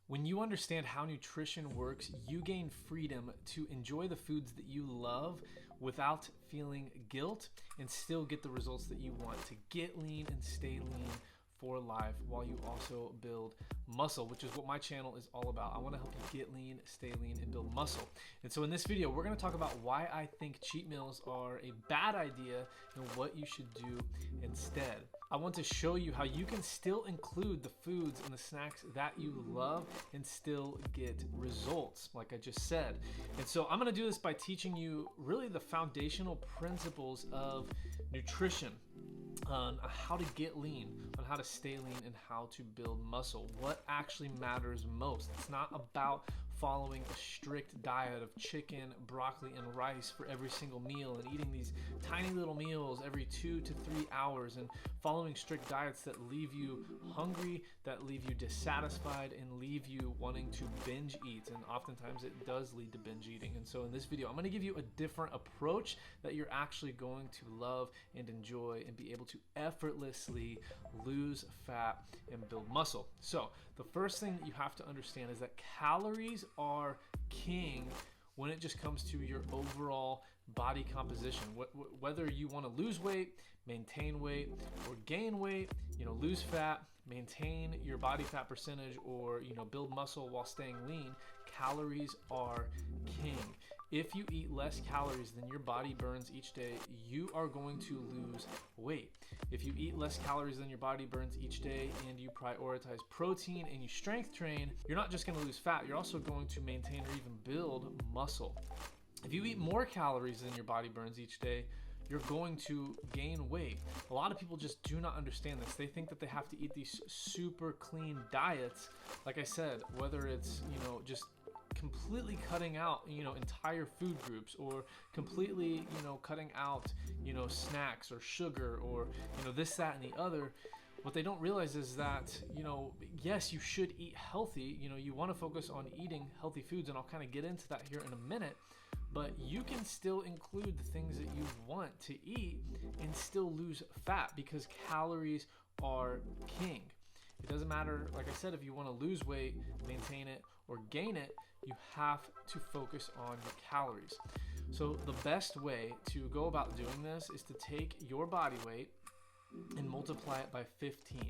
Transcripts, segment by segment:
When you understand how nutrition works, you gain freedom to enjoy the foods that you love without feeling guilt and still get the results that you want to get lean and stay lean for life while you also build muscle, which is what my channel is all about. I want to help you get lean, stay lean, and build muscle. And so in this video, we're going to talk about why I think cheat meals are a bad idea and what you should do instead. I want to show you how you can still include the foods and the snacks that you love and still get results, like I just said. And so I'm going to do this by teaching you really the foundational principles of nutrition, on how to get lean, on how to stay lean, and how to build muscle. What actually matters most. It's not about following a strict diet of chicken, broccoli, and rice for every single meal and eating these tiny little meals every 2 to 3 hours and following strict diets that leave you hungry, that leave you dissatisfied, and leave you wanting to binge eat. And oftentimes it does lead to binge eating. And so in this video, I'm going to give you a different approach that you're actually going to love and enjoy and be able to effortlessly lose fat and build muscle. So the first thing that you have to understand is that calories are king when it just comes to your overall body composition. Whether you want to lose weight, maintain weight, or gain weight, lose fat, maintain your body fat percentage, or build muscle while staying lean, calories are king. If you eat less calories than your body burns each day, you are going to lose weight. If you eat less calories than your body burns each day and you prioritize protein and you strength train, you're not just going to lose fat, you're also going to maintain or even build muscle. If you eat more calories than your body burns each day, you're going to gain weight. A lot of people just do not understand this. They think that they have to eat these super clean diets. Like I said, whether it's, just completely cutting out, entire food groups, or completely, cutting out, snacks or sugar, or, this, that, and the other. What they don't realize is that, yes, you should eat healthy. You want to focus on eating healthy foods, and I'll kind of get into that here in a minute. But you can still include the things that you want to eat and still lose fat, because calories are king. It doesn't matter, like I said, if you want to lose weight, maintain it, or gain it, you have to focus on your calories. So the best way to go about doing this is to take your body weight and multiply it by 15.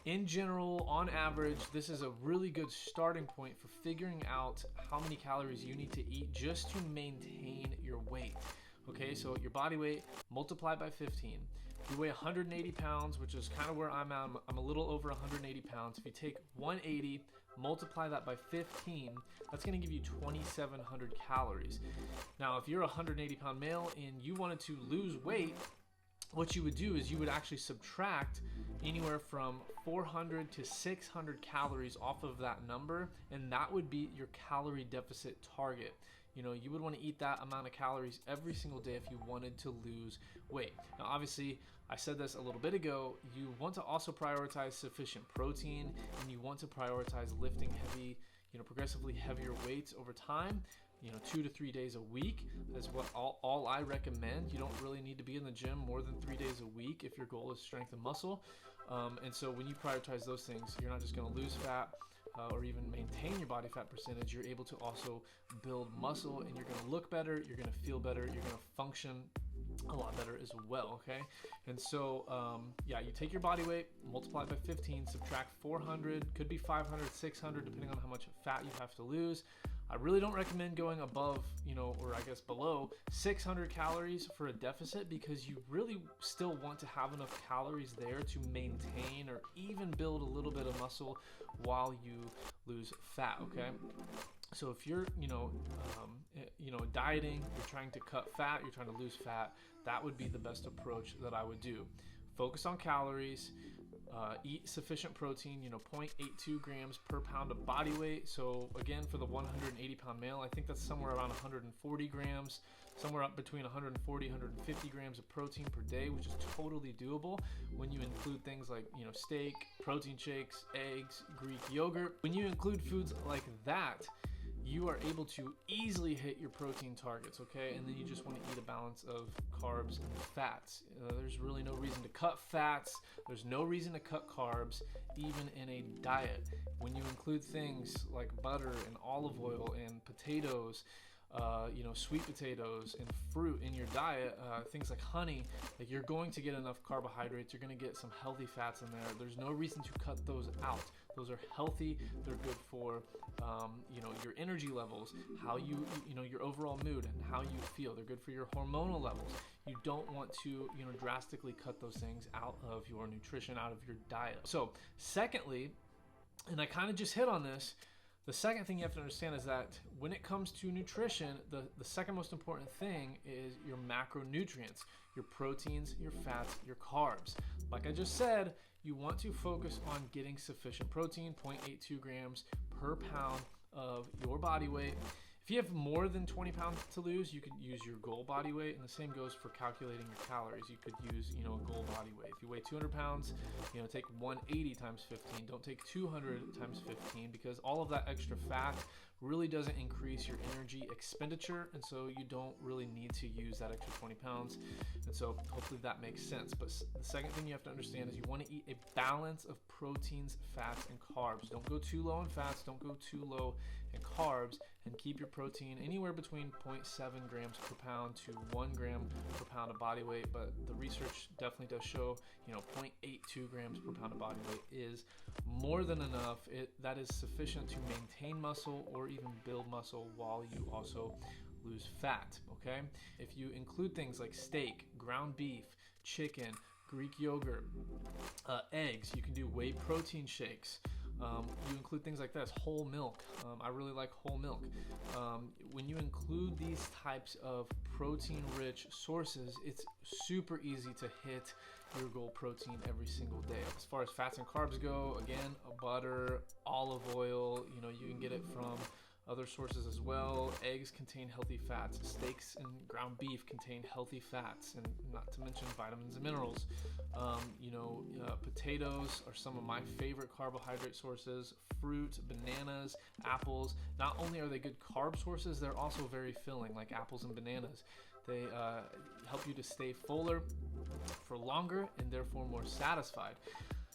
In general, on average, this is a really good starting point for figuring out how many calories you need to eat just to maintain your weight. Okay, so your body weight multiplied by 15. You weigh 180 pounds, which is kind of where I'm at. I'm a little over 180 pounds. If you take 180, multiply that by 15, that's going to give you 2,700 calories. Now, if you're a 180 pound male and you wanted to lose weight, what you would do is you would actually subtract anywhere from 400 to 600 calories off of that number, and that would be your calorie deficit target. You would want to eat that amount of calories every single day if you wanted to lose weight. Now, obviously, I said this a little bit ago, you want to also prioritize sufficient protein, and you want to prioritize lifting heavy, progressively heavier weights over time. 2 to 3 days a week is what all I recommend. You don't really need to be in the gym more than 3 days a week if your goal is strength and muscle. And so when you prioritize those things, you're not just going to lose fat or even maintain your body fat percentage. You're able to also build muscle, and you're going to look better, you're going to feel better, you're going to function a lot better as well, okay? And so, you take your body weight, multiply it by 15, subtract 400, could be 500, 600, depending on how much fat you have to lose. I really don't recommend going above, or I guess below 600 calories for a deficit, because you really still want to have enough calories there to maintain or even build a little bit of muscle while you lose fat, okay? So if you're, dieting, you're trying to cut fat, you're trying to lose fat, that would be the best approach that I would do. Focus on calories, eat sufficient protein, 0.82 grams per pound of body weight. So again, for the 180 pound male, I think that's somewhere around 140 grams, somewhere up between 140, 150 grams of protein per day, which is totally doable when you include things like, steak, protein shakes, eggs, Greek yogurt. When you include foods like that, you are able to easily hit your protein targets, okay? And then you just want to eat a balance of carbs and fats. There's really no reason to cut fats. There's no reason to cut carbs, even in a diet. When you include things like butter and olive oil and potatoes, sweet potatoes and fruit in your diet, things like honey, like you're going to get enough carbohydrates, you're going to get some healthy fats in there. There's no reason to cut those out. Those are healthy. They're good for, your energy levels, how your overall mood and how you feel. They're good for your hormonal levels. You don't want to, drastically cut those things out of your nutrition, out of your diet. So secondly, and I kind of just hit on this, the second thing you have to understand is that when it comes to nutrition, the second most important thing is your macronutrients, your proteins, your fats, your carbs. Like I just said, you want to focus on getting sufficient protein, 0.82 grams per pound of your body weight. If you have more than 20 pounds to lose, you could use your goal body weight, and the same goes for calculating your calories. You could use, a goal body weight. If you weigh 200 pounds, take 180 times 15. Don't take 200 times 15, because all of that extra fat really doesn't increase your energy expenditure, and so you don't really need to use that extra 20 pounds. And so hopefully that makes sense. But the second thing you have to understand is you want to eat a balance of proteins, fats, and carbs. Don't go too low in fats, don't go too low in carbs, and keep your protein anywhere between 0.7 grams per pound to 1 gram per pound of body weight. But the research definitely does show 0.82 grams per pound of body weight is more than enough. That is sufficient to maintain muscle or even build muscle while you also lose fat. Okay, if you include things like steak, ground beef, chicken, Greek yogurt, eggs, you can do whey protein shakes. You include things like this, whole milk. I really like whole milk. When you include these types of protein-rich sources, it's super easy to hit your goal protein every single day. As far as fats and carbs go, again, butter, olive oil, you can get it from other sources as well. Eggs contain healthy fats. Steaks and ground beef contain healthy fats, and not to mention vitamins and minerals. Potatoes are some of my favorite carbohydrate sources. Fruit, bananas, apples. Not only are they good carb sources, they're also very filling, like apples and bananas. They help you to stay fuller for longer and therefore more satisfied.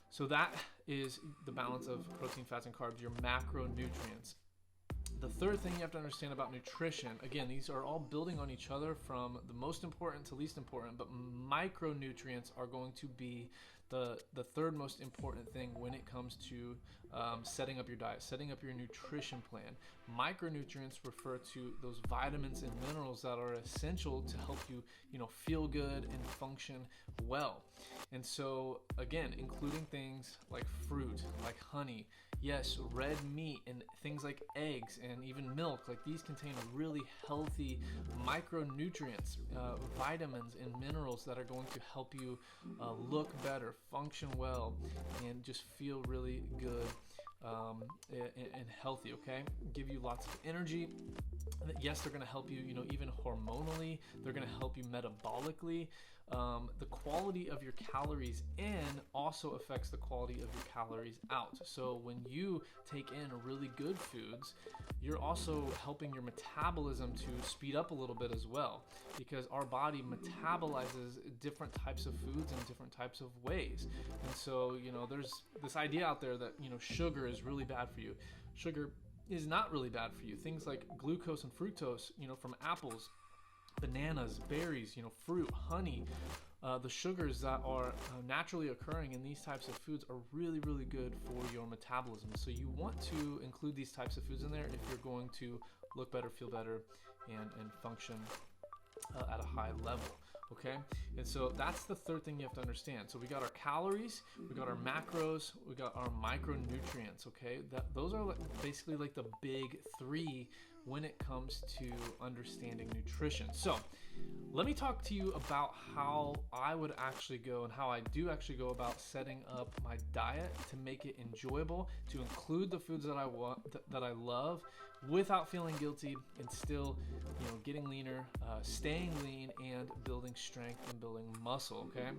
So that is the balance of protein, fats, and carbs, your macronutrients. The third thing you have to understand about nutrition, again, these are all building on each other from the most important to least important, but micronutrients are going to be the third most important thing when it comes to setting up your diet, setting up your nutrition plan. Micronutrients refer to those vitamins and minerals that are essential to help you, feel good and function well. And so, again, including things like fruit, like honey, yes, red meat, and things like eggs and even milk, like these contain really healthy micronutrients, vitamins and minerals that are going to help you look better, function well, and just feel really good and healthy, okay? Give you lots of energy. Yes, they're going to help you, even hormonally. They're going to help you metabolically. The quality of your calories in also affects the quality of your calories out. So when you take in really good foods, you're also helping your metabolism to speed up a little bit as well, because our body metabolizes different types of foods in different types of ways. And so, there's this idea out there that, sugar is really bad for you. Sugar is not really bad for you. Things like glucose and fructose, from apples, bananas, berries, fruit, honey, the sugars that are naturally occurring in these types of foods are really, really good for your metabolism. So you want to include these types of foods in there if you're going to look better, feel better, and function at a high level. Okay, and so that's the third thing you have to understand. So we got our calories, we got our macros, we got our micronutrients. Okay, those are basically like the big three when it comes to understanding nutrition. So let me talk to you about how I would actually go and how I do actually go about setting up my diet to make it enjoyable, to include the foods that I want, that I love, without feeling guilty, and still, getting leaner, staying lean, and building strength and building muscle. Okay.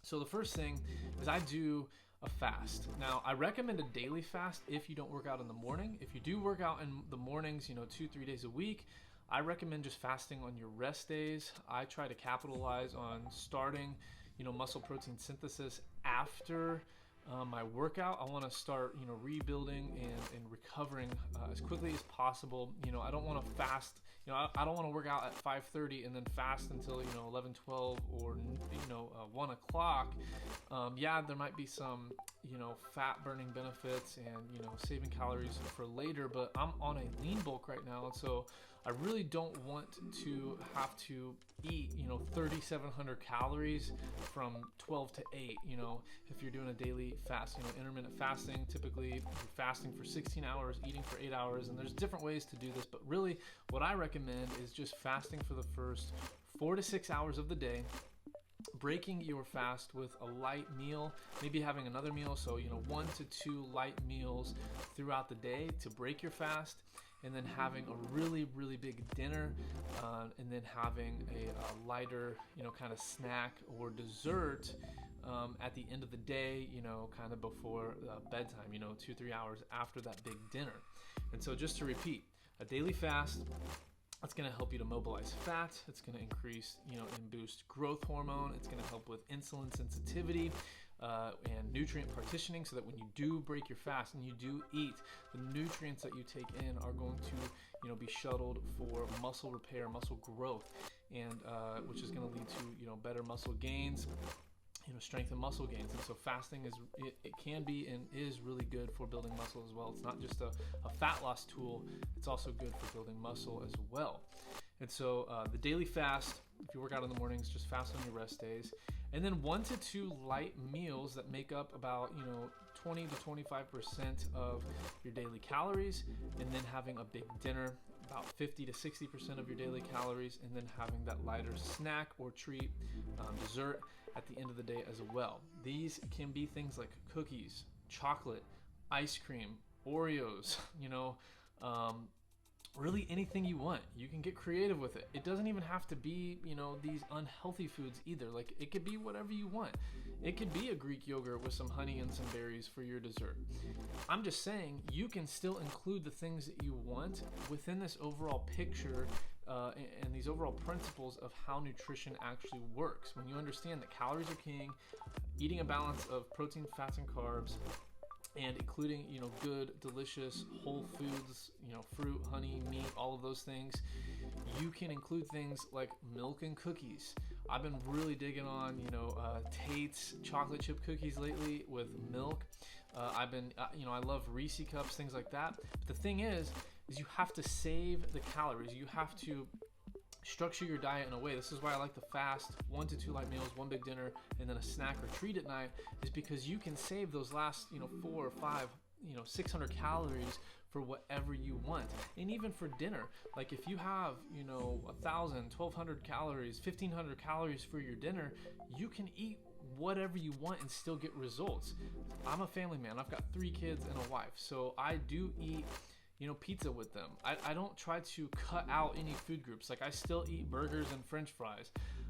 So the first thing is I do a fast. Now, I recommend a daily fast if you don't work out in the morning. If you do work out in the mornings, 2-3 days a week, I recommend just fasting on your rest days. I try to capitalize on starting, muscle protein synthesis after my workout. I want to start, rebuilding and recovering as quickly as possible. I don't want to fast. I don't want to work out at 5:30 and then fast until 11, 12, or 1 o'clock. Yeah, there might be some fat burning benefits and saving calories for later, but I'm on a lean bulk right now, and so I really don't want to have to eat 3,700 calories from 12 to 8. If you're doing a daily fast, intermittent fasting, typically you're fasting for 16 hours, eating for 8 hours, and there's different ways to do this, but really what I recommend is just fasting for the first 4 to 6 hours of the day, breaking your fast with a light meal, maybe having another meal, so 1 to 2 light meals throughout the day to break your fast, and then having a really, really big dinner, and then having a lighter, kind of snack or dessert at the end of the day, kind of before bedtime, 2-3 hours after that big dinner. And so just to repeat, a daily fast, it's going to help you to mobilize fat. It's going to increase, and boost growth hormone. It's going to help with insulin sensitivity and nutrient partitioning, so that when you do break your fast and you do eat, the nutrients that you take in are going to, be shuttled for muscle repair, muscle growth, and which is going to lead to, better muscle gains. Strength and muscle gains. And so fasting it can be and is really good for building muscle as well. It's not just a fat loss tool, it's also good for building muscle as well. And so the daily fast, if you work out in the mornings, just fast on your rest days. And then 1 to 2 light meals that make up about 20 to 25% of your daily calories, and then having a big dinner, about 50 to 60% of your daily calories, and then having that lighter snack or treat, dessert at the end of the day as well. These can be things like cookies, chocolate, ice cream, Oreos, really anything you want. You can get creative with it. It doesn't even have to be, these unhealthy foods either. Like, it could be whatever you want. It could be a Greek yogurt with some honey and some berries for your dessert. I'm just saying you can still include the things that you want within this overall picture and these overall principles of how nutrition actually works. When you understand that calories are king, eating a balance of protein, fats, and carbs, and including, good, delicious, whole foods, fruit, honey, meat, all of those things. You can include things like milk and cookies. I've been really digging on, Tate's chocolate chip cookies lately with milk. I love Reese cups, things like that. But the thing is you have to save the calories. You have to structure your diet in a way. This is why I like to fast 1 to 2 light meals, 1 big dinner, and then a snack or treat at night, is because you can save those last 4 or 5 600 calories for whatever you want. And even for dinner, like if you have 1,000, 1,200 calories, 1,500 calories for your dinner, you can eat whatever you want and still get results. I'm a family man. I've got 3 kids and a wife, so I do eat pizza with them. I don't try to cut out any food groups. Like, I still eat burgers and french fries,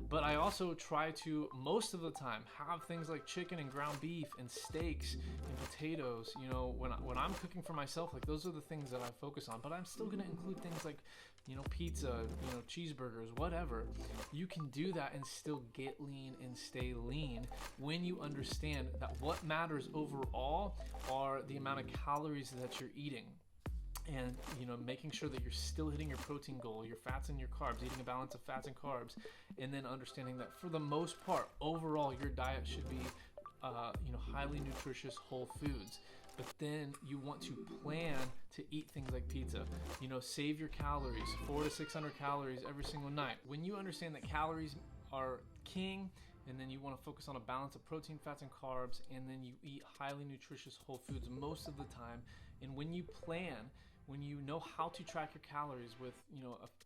but I also try to, most of the time, have things like chicken and ground beef and steaks and potatoes. When I'm cooking for myself, like, those are the things that I focus on, but I'm still going to include things like pizza, cheeseburgers, whatever. You can do that and still get lean and stay lean when you understand that what matters overall are the amount of calories that you're eating. And making sure that you're still hitting your protein goal, your fats and your carbs, eating a balance of fats and carbs, and then understanding that for the most part, overall, your diet should be highly nutritious whole foods. But then you want to plan to eat things like pizza. Save your calories, 400 to 600 calories every single night. When you understand that calories are king, and then you want to focus on a balance of protein, fats, and carbs, and then you eat highly nutritious whole foods most of the time. And when you plan, when you know how to track your calories with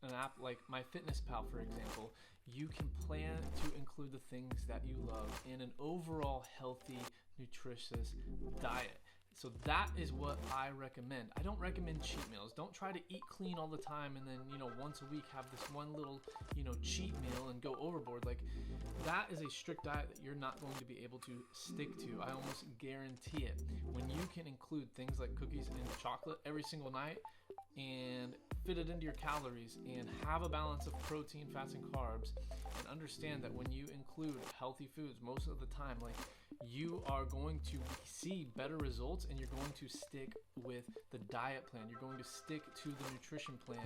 an app like MyFitnessPal, for example, you can plan to include the things that you love in an overall healthy, nutritious diet. So that is what I recommend. I don't recommend cheat meals. Don't try to eat clean all the time and then, once a week have this one little, cheat meal and go overboard. Like, that is a strict diet that you're not going to be able to stick to. I almost guarantee it. When you can include things like cookies and chocolate every single night and fit it into your calories and have a balance of protein, fats, and carbs, and understand that when you include healthy foods most of the time, like, you are going to see better results and you're going to stick with the diet plan. You're going to stick to the nutrition plan,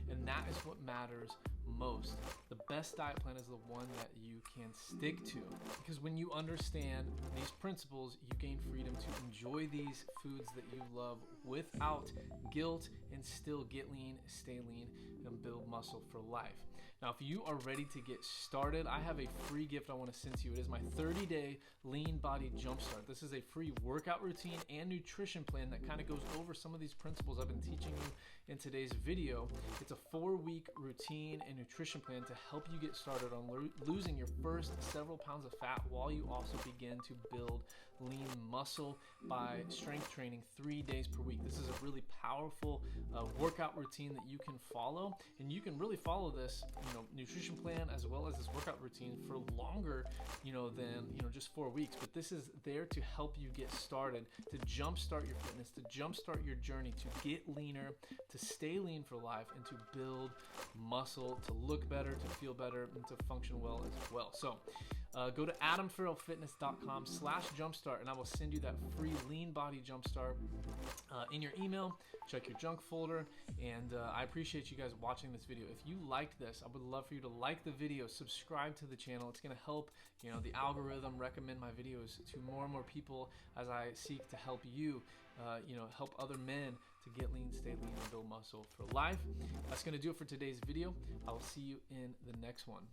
and that is what matters most. The best diet plan is the one that you can stick to, because when you understand these principles, you gain freedom to enjoy these foods that you love without guilt and still get lean, stay lean, and build muscle for life. Now, if you are ready to get started, I have a free gift I want to send to you. It is my 30-day Lean Body Jumpstart. This is a free workout routine and nutrition plan that kind of goes over some of these principles I've been teaching you in today's video. It's a 4-week routine and nutrition plan to help you get started on losing your first several pounds of fat while you also begin to build lean muscle by strength training 3 days per week. This is a really powerful workout routine that you can follow, and you can really follow this nutrition plan as well as this workout routine for longer than just 4 weeks. But this is there to help you get started, to jumpstart your fitness, to jumpstart your journey, to get leaner, to stay lean for life, and to build muscle, to look better, to feel better, and to function well as well. So go to adamfarrellfitness.com/jumpstart, and I will send you that free Lean Body Jumpstart in your email. Check your junk folder, and I appreciate you guys watching this video. If you liked this, I would love for you to like the video, subscribe to the channel. It's going to help the algorithm recommend my videos to more and more people as I seek to help you help other men to get lean, stay lean, and build muscle for life. That's going to do it for today's video. I will see you in the next one.